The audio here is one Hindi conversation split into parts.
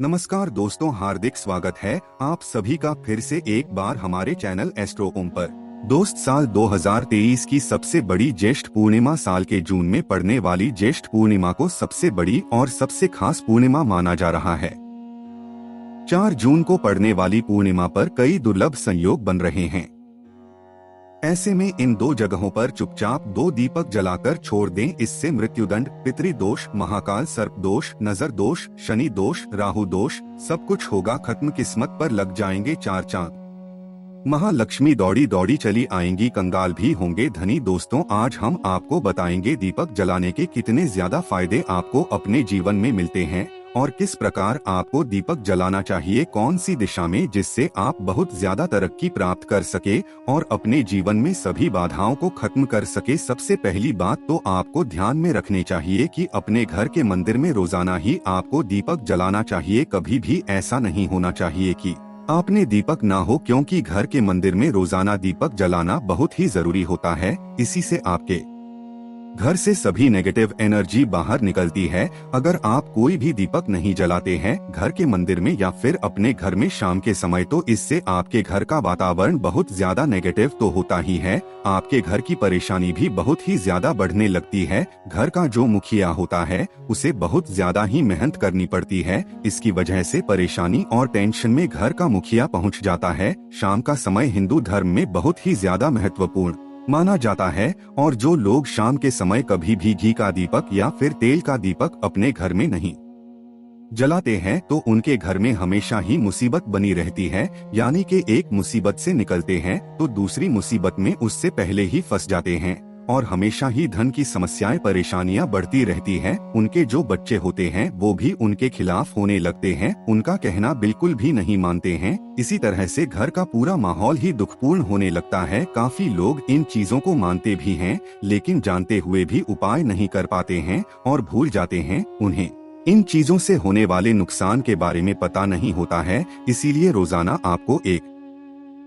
नमस्कार दोस्तों, हार्दिक स्वागत है आप सभी का फिर से एक बार हमारे चैनल एस्ट्रो ओम पर। दोस्त, साल 2023 की सबसे बड़ी ज्येष्ठ पूर्णिमा साल के जून में पड़ने वाली ज्येष्ठ पूर्णिमा को सबसे बड़ी और सबसे खास पूर्णिमा माना जा रहा है। 4 जून को पड़ने वाली पूर्णिमा पर कई दुर्लभ संयोग बन रहे हैं। ऐसे में इन 2 जगहों पर चुपचाप 2 दीपक जलाकर छोड़ दें, इससे मृत्युदंड, पितृदोष, महाकाल सर्प दोष, नजर दोष, शनि दोष, राहु दोष सब कुछ होगा खत्म। किस्मत पर लग जाएंगे 4 चांद। महालक्ष्मी दौड़ी दौड़ी चली आएंगी, कंगाल भी होंगे धनी। दोस्तों, आज हम आपको बताएंगे दीपक जलाने के कितने ज्यादा फायदे आपको अपने जीवन में मिलते हैं और किस प्रकार आपको दीपक जलाना चाहिए, कौन सी दिशा में, जिससे आप बहुत ज्यादा तरक्की प्राप्त कर सके और अपने जीवन में सभी बाधाओं को खत्म कर सके। सबसे पहली बात तो आपको ध्यान में रखनी चाहिए कि अपने घर के मंदिर में रोजाना ही आपको दीपक जलाना चाहिए। कभी भी ऐसा नहीं होना चाहिए कि आपने दीपक ना हो, क्योंकि घर के मंदिर में रोजाना दीपक जलाना बहुत ही जरूरी होता है। इसी से आपके घर से सभी नेगेटिव एनर्जी बाहर निकलती है। अगर आप कोई भी दीपक नहीं जलाते हैं घर के मंदिर में या फिर अपने घर में शाम के समय, तो इससे आपके घर का वातावरण बहुत ज्यादा नेगेटिव तो होता ही है, आपके घर की परेशानी भी बहुत ही ज्यादा बढ़ने लगती है। घर का जो मुखिया होता है उसे बहुत ज्यादा ही मेहनत करनी पड़ती है। इसकी वजह से परेशानी और टेंशन में घर का मुखिया पहुंच जाता है। शाम का समय हिंदू धर्म में बहुत ही ज्यादा महत्वपूर्ण माना जाता है और जो लोग शाम के समय कभी भी घी का दीपक या फिर तेल का दीपक अपने घर में नहीं जलाते हैं तो उनके घर में हमेशा ही मुसीबत बनी रहती है। यानी कि एक मुसीबत से निकलते हैं तो दूसरी मुसीबत में उससे पहले ही फंस जाते हैं और हमेशा ही धन की समस्याएं, परेशानियां बढ़ती रहती है। उनके जो बच्चे होते हैं वो भी उनके खिलाफ होने लगते हैं, उनका कहना बिल्कुल भी नहीं मानते हैं। इसी तरह से घर का पूरा माहौल ही दुखपूर्ण होने लगता है। काफी लोग इन चीजों को मानते भी हैं, लेकिन जानते हुए भी उपाय नहीं कर पाते हैं और भूल जाते हैं। उन्हें इन चीजों से होने वाले नुकसान के बारे में पता नहीं होता है। इसीलिए रोजाना आपको एक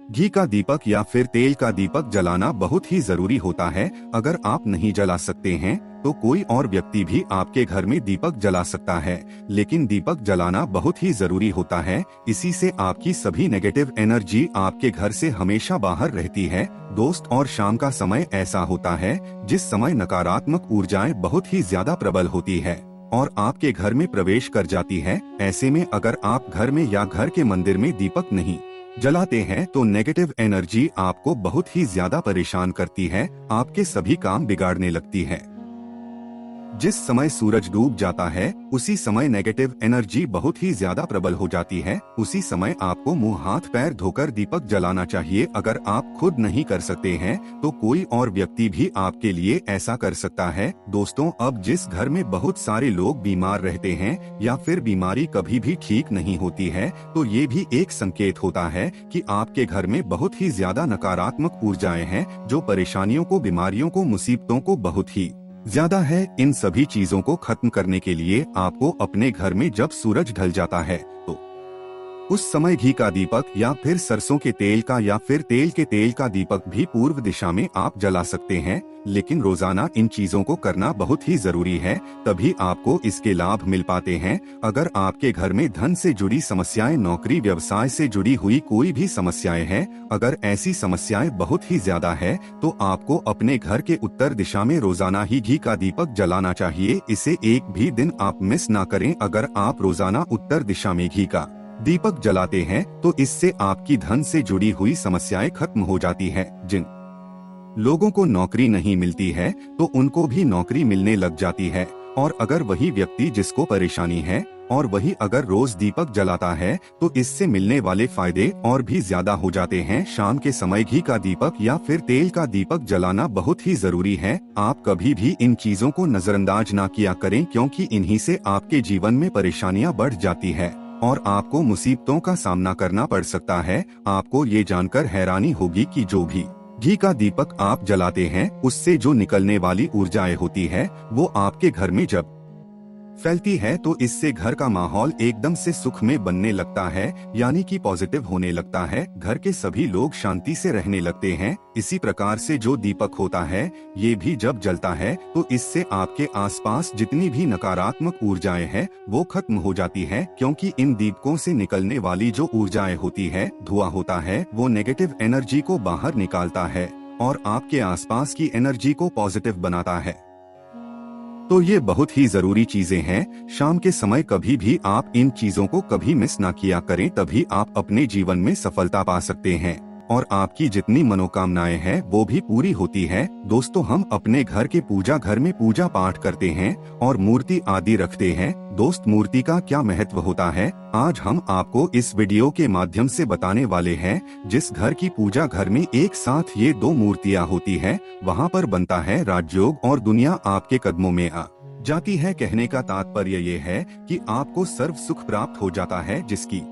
घी का दीपक या फिर तेल का दीपक जलाना बहुत ही जरूरी होता है। अगर आप नहीं जला सकते हैं तो कोई और व्यक्ति भी आपके घर में दीपक जला सकता है, लेकिन दीपक जलाना बहुत ही जरूरी होता है। इसी से आपकी सभी नेगेटिव एनर्जी आपके घर से हमेशा बाहर रहती है। दोस्त, और शाम का समय ऐसा होता है जिस समय नकारात्मक ऊर्जाएं बहुत ही ज्यादा प्रबल होती है और आपके घर में प्रवेश कर जाती है। ऐसे में अगर आप घर में या घर के मंदिर में दीपक नहीं जलाते हैं तो नेगेटिव एनर्जी आपको बहुत ही ज्यादा परेशान करती है, आपके सभी काम बिगाड़ने लगती है। जिस समय सूरज डूब जाता है उसी समय नेगेटिव एनर्जी बहुत ही ज्यादा प्रबल हो जाती है। उसी समय आपको मुंह हाथ पैर धोकर दीपक जलाना चाहिए। अगर आप खुद नहीं कर सकते हैं तो कोई और व्यक्ति भी आपके लिए ऐसा कर सकता है। दोस्तों, अब जिस घर में बहुत सारे लोग बीमार रहते हैं या फिर बीमारी कभी भी ठीक नहीं होती है, तो ये भी एक संकेत होता है कि आपके घर में बहुत ही ज्यादा नकारात्मक ऊर्जाएं हैं, जो परेशानियों को, बीमारियों को, मुसीबतों को बहुत ही ज्यादा है। इन सभी चीजों को खत्म करने के लिए आपको अपने घर में जब सूरज ढल जाता है तो उस समय घी का दीपक या फिर सरसों के तेल का या फिर तेल के तेल का दीपक भी पूर्व दिशा में आप जला सकते हैं। लेकिन रोजाना इन चीजों को करना बहुत ही जरूरी है, तभी आपको इसके लाभ मिल पाते हैं। अगर आपके घर में धन से जुड़ी समस्याएं, नौकरी व्यवसाय से जुड़ी हुई कोई भी समस्याएं हैं, अगर ऐसी समस्याएं बहुत ही ज्यादा है तो आपको अपने घर के उत्तर दिशा में रोजाना ही घी का दीपक जलाना चाहिए। इसे एक भी दिन आप मिस ना करें। अगर आप रोजाना उत्तर दिशा में घी का दीपक जलाते हैं तो इससे आपकी धन से जुड़ी हुई समस्याएं खत्म हो जाती है। जिन लोगों को नौकरी नहीं मिलती है तो उनको भी नौकरी मिलने लग जाती है, और अगर वही व्यक्ति जिसको परेशानी है और वही अगर रोज दीपक जलाता है तो इससे मिलने वाले फायदे और भी ज्यादा हो जाते हैं। शाम के समय घी का दीपक या फिर तेल का दीपक जलाना बहुत ही जरूरी है। आप कभी भी इन चीजों को नजरअंदाज ना किया करें, क्योंकि इन्हीं से आपके जीवन में परेशानियां बढ़ जाती है और आपको मुसीबतों का सामना करना पड़ सकता है। आपको ये जानकर हैरानी होगी कि जो भी घी का दीपक आप जलाते हैं उससे जो निकलने वाली ऊर्जाएं होती है वो आपके घर में जब फैलती है तो इससे घर का माहौल एकदम से सुख में बनने लगता है, यानी कि पॉजिटिव होने लगता है। घर के सभी लोग शांति से रहने लगते हैं। इसी प्रकार से जो दीपक होता है, ये भी जब जलता है तो इससे आपके आसपास जितनी भी नकारात्मक ऊर्जाएं हैं वो खत्म हो जाती है, क्योंकि इन दीपकों से निकलने वाली जो ऊर्जाएं होती है, धुआं होता है, वो नेगेटिव एनर्जी को बाहर निकालता है और आपके आसपास की एनर्जी को पॉजिटिव बनाता है। तो ये बहुत ही जरूरी चीजें हैं। शाम के समय कभी भी आप इन चीजों को कभी मिस ना किया करें, तभी आप अपने जीवन में सफलता पा सकते हैं और आपकी जितनी मनोकामनाएं हैं वो भी पूरी होती है। दोस्तों, हम अपने घर के पूजा घर में पूजा पाठ करते हैं और मूर्ति आदि रखते हैं। दोस्त, मूर्ति का क्या महत्व होता है, आज हम आपको इस वीडियो के माध्यम से बताने वाले हैं। जिस घर की पूजा घर में एक साथ ये दो मूर्तियां होती है, वहाँ पर बनता है राजयोग और दुनिया आपके कदमों में आ जाती है। कहने का तात्पर्य ये है कि आपको सर्व सुख प्राप्त हो जाता है, जिसकी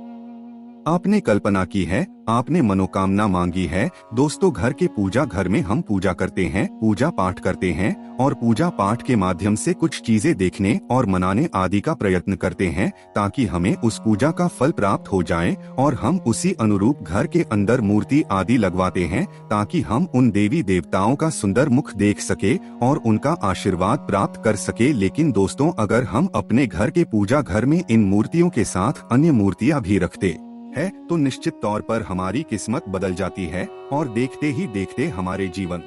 आपने कल्पना की है, आपने मनोकामना मांगी है। दोस्तों, घर के पूजा घर में हम पूजा करते हैं, पूजा पाठ करते हैं और पूजा पाठ के माध्यम से कुछ चीजें देखने और मनाने आदि का प्रयत्न करते हैं, ताकि हमें उस पूजा का फल प्राप्त हो जाए और हम उसी अनुरूप घर के अंदर मूर्ति आदि लगवाते हैं, ताकि हम उन देवी देवताओं का सुंदर मुख देख सके और उनका आशीर्वाद प्राप्त कर सके। लेकिन दोस्तों, अगर हम अपने घर के पूजा घर में इन मूर्तियों के साथ अन्य मूर्तियां भी रखते है तो निश्चित तौर पर हमारी किस्मत बदल जाती है और देखते ही देखते हमारे जीवन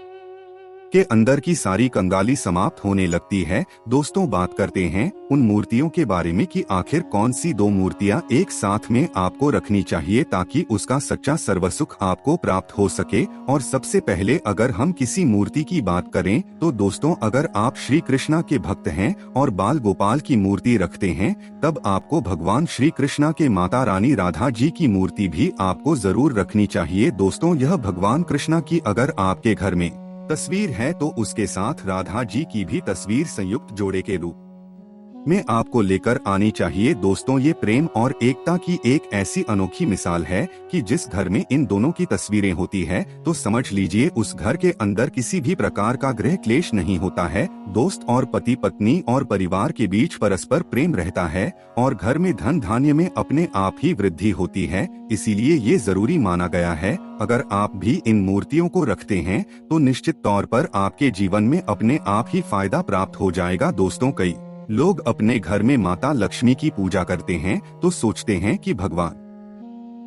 के अंदर की सारी कंगाली समाप्त होने लगती है। दोस्तों, बात करते हैं उन मूर्तियों के बारे में कि आखिर कौन सी दो मूर्तियां एक साथ में आपको रखनी चाहिए ताकि उसका सच्चा सर्वसुख आपको प्राप्त हो सके। और सबसे पहले अगर हम किसी मूर्ति की बात करें तो दोस्तों, अगर आप श्री कृष्णा के भक्त हैं और बाल गोपाल की मूर्ति रखते हैं, तब आपको भगवान श्री कृष्णा के माता रानी राधा जी की मूर्ति भी आपको जरूर रखनी चाहिए। दोस्तों, यह भगवान कृष्णा की अगर आपके घर में तस्वीर है तो उसके साथ राधा जी की भी तस्वीर संयुक्त जोड़े के रूप में आपको लेकर आनी चाहिए। दोस्तों, ये प्रेम और एकता की एक ऐसी अनोखी मिसाल है कि जिस घर में इन दोनों की तस्वीरें होती है तो समझ लीजिए उस घर के अंदर किसी भी प्रकार का गृह क्लेश नहीं होता है। दोस्त, और पति पत्नी और परिवार के बीच परस्पर प्रेम रहता है और घर में धन धान्य में अपने आप ही वृद्धि होती है। इसीलिए ये जरूरी माना गया है, अगर आप भी इन मूर्तियों को रखते हैं तो निश्चित तौर पर आपके जीवन में अपने आप ही फायदा प्राप्त हो जाएगा। दोस्तों, कई लोग अपने घर में माता लक्ष्मी की पूजा करते हैं तो सोचते हैं कि भगवान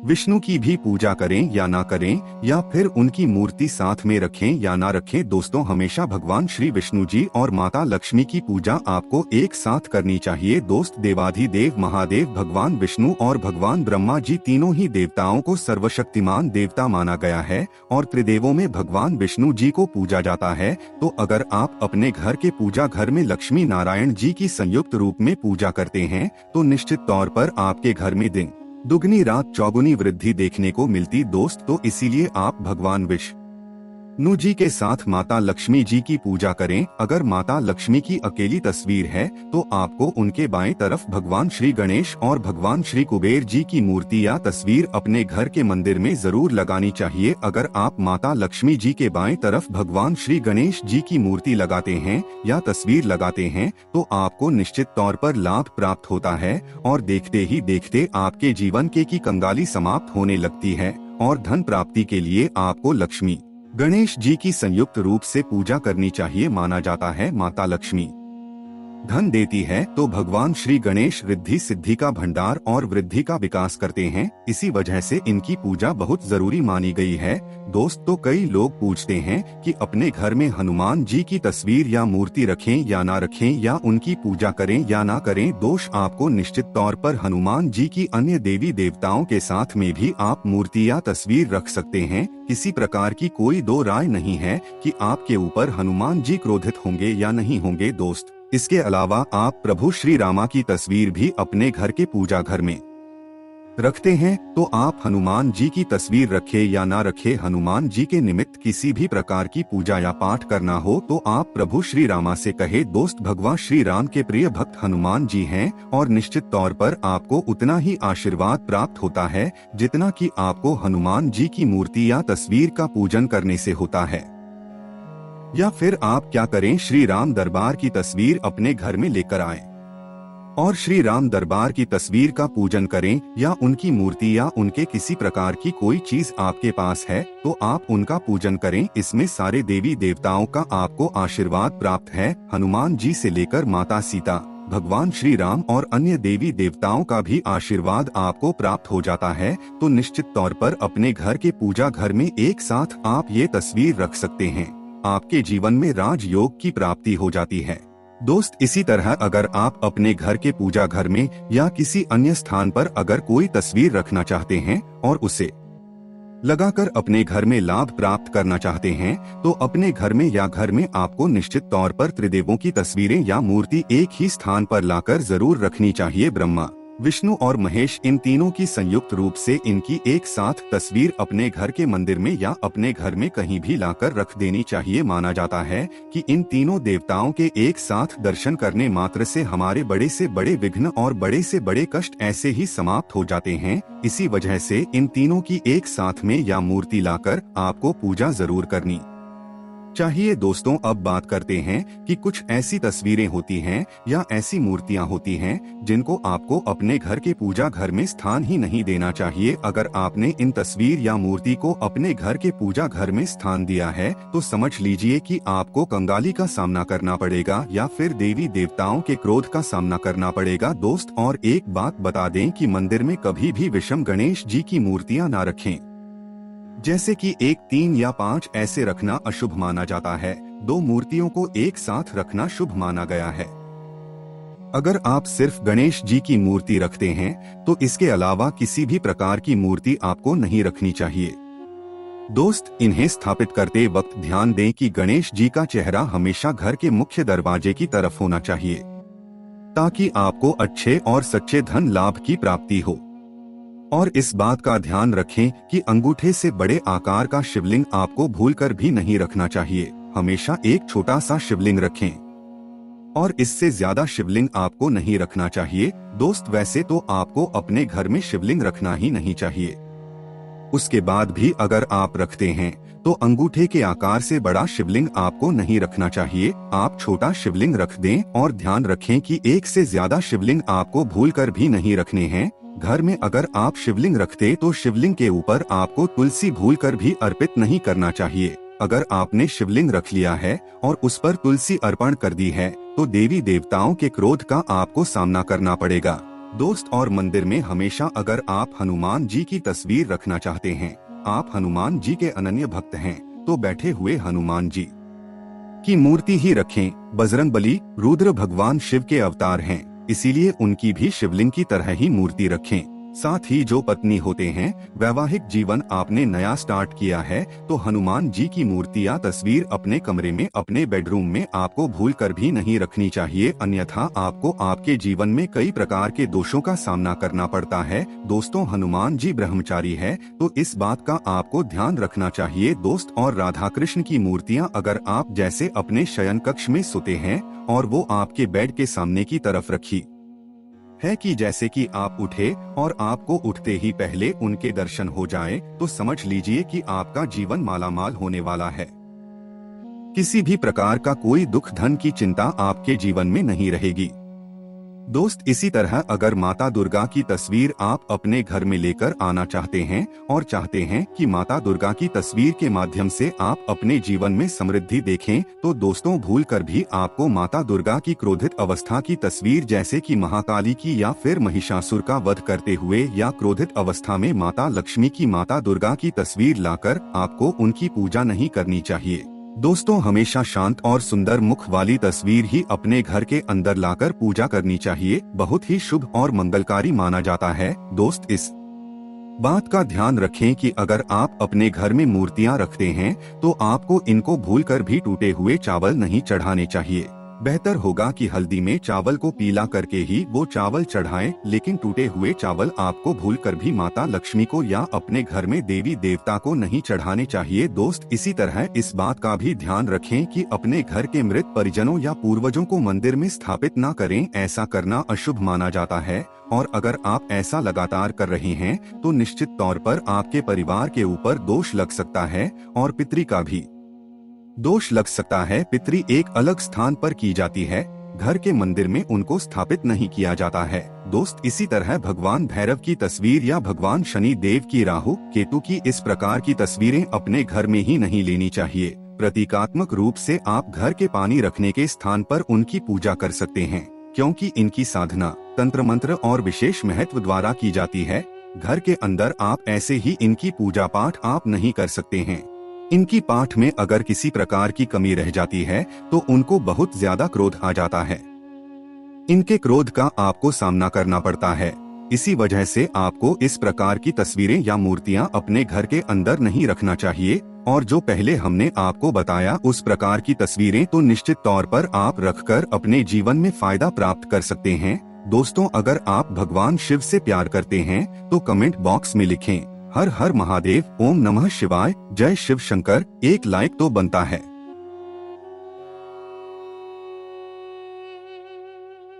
विष्णु की भी पूजा करें या ना करें, या फिर उनकी मूर्ति साथ में रखें या ना रखें। दोस्तों, हमेशा भगवान श्री विष्णु जी और माता लक्ष्मी की पूजा आपको एक साथ करनी चाहिए। दोस्त, देवाधिदेव महादेव भगवान विष्णु और भगवान ब्रह्मा जी तीनों ही देवताओं को सर्वशक्तिमान देवता माना गया है और त्रिदेवों में भगवान विष्णु जी को पूजा जाता है। तो अगर आप अपने घर के पूजा घर में लक्ष्मी नारायण जी की संयुक्त रूप में पूजा करते हैं तो निश्चित तौर पर आपके घर में दिन दुगनी रात चौगुनी वृद्धि देखने को मिलती। दोस्त, तो इसीलिए आप भगवान विष्णु जी के साथ माता लक्ष्मी जी की पूजा करें। अगर माता लक्ष्मी की अकेली तस्वीर है तो आपको उनके बाएं तरफ भगवान श्री गणेश और भगवान श्री कुबेर जी की मूर्ति या तस्वीर अपने घर के मंदिर में जरूर लगानी चाहिए। अगर आप माता लक्ष्मी जी के बाएं तरफ भगवान श्री गणेश जी की मूर्ति लगाते हैं या तस्वीर लगाते हैं तो आपको निश्चित तौर पर लाभ प्राप्त होता है और देखते ही देखते आपके जीवन की कंगाली समाप्त होने लगती है और धन प्राप्ति के लिए आपको लक्ष्मी गणेश जी की संयुक्त रूप से पूजा करनी चाहिए। माना जाता है माता लक्ष्मी धन देती है तो भगवान श्री गणेश रिद्धि सिद्धि का भंडार और वृद्धि का विकास करते हैं। इसी वजह से इनकी पूजा बहुत जरूरी मानी गई है। दोस्त, तो कई लोग पूछते हैं कि अपने घर में हनुमान जी की तस्वीर या मूर्ति रखें या ना रखें, या उनकी पूजा करें या ना करें। दोष, आपको निश्चित तौर पर हनुमान जी की अन्य देवी देवताओं के साथ में भी आप मूर्ति या तस्वीर रख सकते हैं। किसी प्रकार की कोई दो राय नहीं है कि आपके ऊपर हनुमान जी क्रोधित होंगे या नहीं होंगे। दोस्त, इसके अलावा आप प्रभु श्री रामा की तस्वीर भी अपने घर के पूजा घर में रखते हैं तो आप हनुमान जी की तस्वीर रखे या ना रखे, हनुमान जी के निमित्त किसी भी प्रकार की पूजा या पाठ करना हो तो आप प्रभु श्री रामा से कहे। दोस्त, भगवान श्री राम के प्रिय भक्त हनुमान जी हैं और निश्चित तौर पर आपको उतना ही आशीर्वाद प्राप्त होता है जितना कि आपको हनुमान जी की मूर्ति या तस्वीर का पूजन करने से होता है। या फिर आप क्या करें, श्री राम दरबार की तस्वीर अपने घर में लेकर आएं। और श्री राम दरबार की तस्वीर का पूजन करें या उनकी मूर्ति या उनके किसी प्रकार की कोई चीज आपके पास है तो आप उनका पूजन करें। इसमें सारे देवी देवताओं का आपको आशीर्वाद प्राप्त है। हनुमान जी से लेकर माता सीता, भगवान श्री राम और अन्य देवी देवताओं का भी आशीर्वाद आपको प्राप्त हो जाता है। तो निश्चित तौर पर अपने घर के पूजा घर में एक साथ आप ये तस्वीर रख सकते हैं। आपके जीवन में राजयोग की प्राप्ति हो जाती है। दोस्त, इसी तरह अगर आप अपने घर के पूजा घर में या किसी अन्य स्थान पर अगर कोई तस्वीर रखना चाहते हैं और उसे लगाकर अपने घर में लाभ प्राप्त करना चाहते हैं तो अपने घर में या घर में आपको निश्चित तौर पर त्रिदेवों की तस्वीरें या मूर्ति एक ही स्थान पर लाकर जरूर रखनी चाहिए। ब्रह्मा, विष्णु और महेश, इन तीनों की संयुक्त रूप से इनकी एक साथ तस्वीर अपने घर के मंदिर में या अपने घर में कहीं भी लाकर रख देनी चाहिए। माना जाता है कि इन तीनों देवताओं के एक साथ दर्शन करने मात्र से हमारे बड़े से बड़े विघ्न और बड़े से बड़े कष्ट ऐसे ही समाप्त हो जाते हैं। इसी वजह से इन तीनों की एक साथ में या मूर्ति लाकर आपको पूजा जरूर करनी चाहिए। दोस्तों, अब बात करते हैं कि कुछ ऐसी तस्वीरें होती हैं या ऐसी मूर्तियां होती हैं जिनको आपको अपने घर के पूजा घर में स्थान ही नहीं देना चाहिए। अगर आपने इन तस्वीर या मूर्ति को अपने घर के पूजा घर में स्थान दिया है तो समझ लीजिए कि आपको कंगाली का सामना करना पड़ेगा या फिर देवी देवताओं के क्रोध का सामना करना पड़ेगा। दोस्त, और एक बात बता दें कि मंदिर में कभी भी विषम गणेश जी की मूर्तियां ना रखें, जैसे कि 1, 3 या 5 ऐसे रखना अशुभ माना जाता है। 2 मूर्तियों को एक साथ रखना शुभ माना गया है। अगर आप सिर्फ गणेश जी की मूर्ति रखते हैं तो इसके अलावा किसी भी प्रकार की मूर्ति आपको नहीं रखनी चाहिए। दोस्त, इन्हें स्थापित करते वक्त ध्यान दें कि गणेश जी का चेहरा हमेशा घर के मुख्य दरवाजे की तरफ होना चाहिए ताकि आपको अच्छे और सच्चे धन लाभ की प्राप्ति हो। और इस बात का ध्यान रखें कि अंगूठे से बड़े आकार का शिवलिंग आपको भूलकर भी नहीं रखना चाहिए। हमेशा एक छोटा सा शिवलिंग रखें और इससे ज्यादा शिवलिंग आपको नहीं रखना चाहिए। दोस्त, वैसे तो आपको अपने घर में शिवलिंग रखना ही नहीं चाहिए। उसके बाद भी अगर आप रखते हैं तो अंगूठे के आकार से बड़ा शिवलिंग आपको नहीं रखना चाहिए। आप छोटा शिवलिंग रख दें और ध्यान रखें कि एक से ज्यादा शिवलिंग आपको भूलकर भी नहीं रखने हैं। घर में अगर आप शिवलिंग रखते तो शिवलिंग के ऊपर आपको तुलसी भूलकर भी अर्पित नहीं करना चाहिए। अगर आपने शिवलिंग रख लिया है और उस पर तुलसी अर्पण कर दी है तो देवी देवताओं के क्रोध का आपको सामना करना पड़ेगा। दोस्त, और मंदिर में हमेशा अगर आप हनुमान जी की तस्वीर रखना चाहते हैं, आप हनुमान जी के अनन्य भक्त हैं तो बैठे हुए हनुमान जी की मूर्ति ही रखें। बजरंगबली, रुद्र भगवान शिव के अवतार हैं, इसीलिए उनकी भी शिवलिंग की तरह ही मूर्ति रखें। साथ ही जो पत्नी होते हैं, वैवाहिक जीवन आपने नया स्टार्ट किया है तो हनुमान जी की मूर्ति या तस्वीर अपने कमरे में, अपने बेडरूम में आपको भूलकर भी नहीं रखनी चाहिए। अन्यथा आपको आपके जीवन में कई प्रकार के दोषों का सामना करना पड़ता है। दोस्तों, हनुमान जी ब्रह्मचारी है तो इस बात का आपको ध्यान रखना चाहिए। दोस्त, और राधा कृष्ण की मूर्तियाँ अगर आप जैसे अपने शयन कक्ष में सोते हैं और वो आपके बेड के सामने की तरफ रखी है कि जैसे कि आप उठे और आपको उठते ही पहले उनके दर्शन हो जाए तो समझ लीजिए कि आपका जीवन मालामाल होने वाला है। किसी भी प्रकार का कोई दुख धन की चिंता आपके जीवन में नहीं रहेगी। दोस्त, इसी तरह अगर माता दुर्गा की तस्वीर आप अपने घर में लेकर आना चाहते हैं और चाहते हैं कि माता दुर्गा की तस्वीर के माध्यम से आप अपने जीवन में समृद्धि देखें तो दोस्तों, भूलकर भी आपको माता दुर्गा की क्रोधित अवस्था की तस्वीर जैसे कि महाकाली की या फिर महिषासुर का वध करते हुए या क्रोधित अवस्था में माता लक्ष्मी की, माता दुर्गा की तस्वीर लाकर आपको उनकी पूजा नहीं करनी चाहिए। दोस्तों, हमेशा शांत और सुंदर मुख वाली तस्वीर ही अपने घर के अंदर लाकर पूजा करनी चाहिए। बहुत ही शुभ और मंगलकारी माना जाता है। दोस्त, इस बात का ध्यान रखें कि अगर आप अपने घर में मूर्तियां रखते हैं तो आपको इनको भूलकर भी टूटे हुए चावल नहीं चढ़ाने चाहिए। बेहतर होगा कि हल्दी में चावल को पीला करके ही वो चावल चढ़ाएं, लेकिन टूटे हुए चावल आपको भूलकर भी माता लक्ष्मी को या अपने घर में देवी देवता को नहीं चढ़ाने चाहिए। दोस्त, इसी तरह इस बात का भी ध्यान रखें कि अपने घर के मृत परिजनों या पूर्वजों को मंदिर में स्थापित न करें। ऐसा करना अशुभ माना जाता है और अगर आप ऐसा लगातार कर रहे हैं तो निश्चित तौर पर आपके परिवार के ऊपर दोष लग सकता है और पितरी का भी दोष लग सकता है। पितरी एक अलग स्थान पर की जाती है, घर के मंदिर में उनको स्थापित नहीं किया जाता है। दोस्त, इसी तरह भगवान भैरव की तस्वीर या भगवान शनि देव की, राहु केतु की इस प्रकार की तस्वीरें अपने घर में ही नहीं लेनी चाहिए। प्रतीकात्मक रूप से आप घर के पानी रखने के स्थान पर उनकी पूजा कर सकते हैं, क्योंकि इनकी साधना तंत्र मंत्र और विशेष महत्व द्वारा की जाती है। घर के अंदर आप ऐसे ही इनकी पूजा पाठ आप नहीं कर सकते हैं। इनकी पाठ में अगर किसी प्रकार की कमी रह जाती है तो उनको बहुत ज्यादा क्रोध आ जाता है। इनके क्रोध का आपको सामना करना पड़ता है। इसी वजह से आपको इस प्रकार की तस्वीरें या मूर्तियां अपने घर के अंदर नहीं रखना चाहिए। और जो पहले हमने आपको बताया उस प्रकार की तस्वीरें तो निश्चित तौर पर आप रखकर अपने जीवन में फायदा प्राप्त कर सकते हैं। दोस्तों, अगर आप भगवान शिव से प्यार करते हैं तो कमेंट बॉक्स में लिखें हर हर महादेव, ओम नमः शिवाय, जय शिव शंकर। एक लाइक तो बनता है।